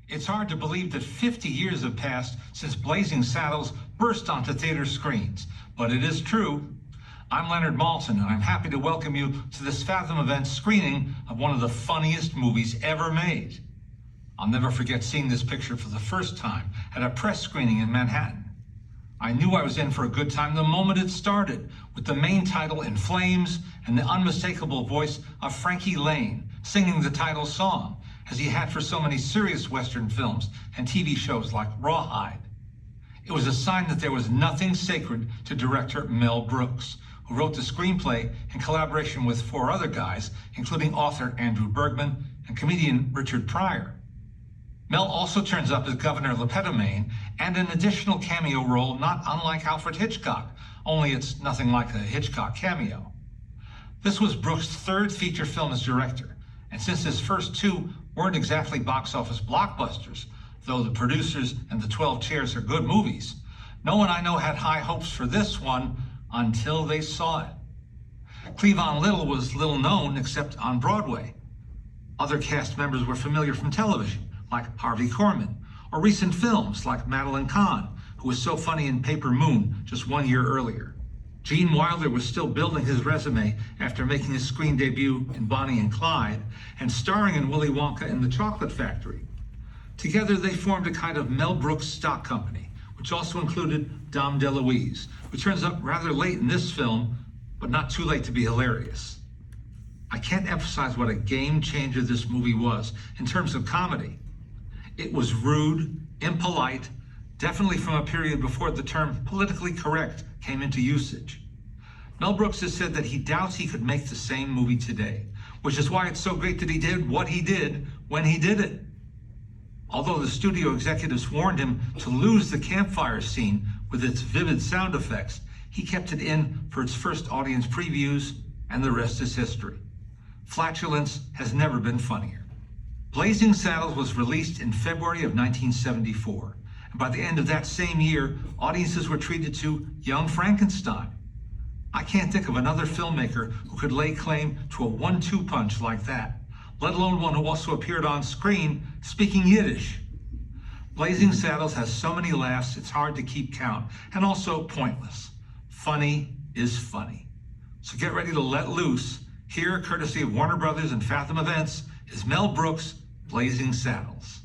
It's hard to believe that 50 years have passed since Blazing Saddles burst onto theater screens, but it is true. I'm Leonard Maltin, and I'm happy to welcome you to this Fathom event screening of one of the funniest movies ever made. I'll never forget seeing this picture for the first time at a press screening in Manhattan. I knew I was in for a good time the moment it started, with the main title in flames and the unmistakable voice of Frankie Lane singing the title song, as he had for so many serious Western films and TV shows like Rawhide. It was a sign that there was nothing sacred to director Mel Brooks, who wrote the screenplay in collaboration with 4 other guys, including author Andrew Bergman and comedian Richard Pryor. Mel also turns up as Governor Lepetomane and an additional cameo role not unlike Alfred Hitchcock, only it's nothing like a Hitchcock cameo. This was Brooks' 3rd feature film as director, and since his first 2 weren't exactly box office blockbusters, though The Producers and The 12 Chairs are good movies, no one I know had high hopes for this one until they saw it. Cleavon Little was little known except on Broadway. Other cast members were familiar from television, like Harvey Korman, or recent films like Madeline Kahn, who was so funny in Paper Moon just 1 year earlier. Gene Wilder was still building his resume after making his screen debut in Bonnie and Clyde and starring in Willy Wonka and the Chocolate Factory. Together they formed a kind of Mel Brooks stock company, which also included Dom DeLuise, who turns up rather late in this film, but not too late to be hilarious. I can't emphasize what a game changer this movie was in terms of comedy. It was rude, impolite, definitely from a period before the term politically correct came into usage. Mel Brooks has said that he doubts he could make the same movie today, which is why it's so great that he did what he did when he did it. Although the studio executives warned him to lose the campfire scene with its vivid sound effects, he kept it in for its first audience previews, and the rest is history. Flatulence has never been funnier. Blazing Saddles was released in February of 1974. And by the end of that same year, audiences were treated to Young Frankenstein. I can't think of another filmmaker who could lay claim to a 1-2 punch like that, let alone one who also appeared on screen speaking Yiddish. Blazing Saddles has so many laughs it's hard to keep count, and also pointless. Funny is funny. So get ready to let loose. Here, courtesy of Warner Brothers and Fathom Events, is Mel Brooks' Blazing Saddles.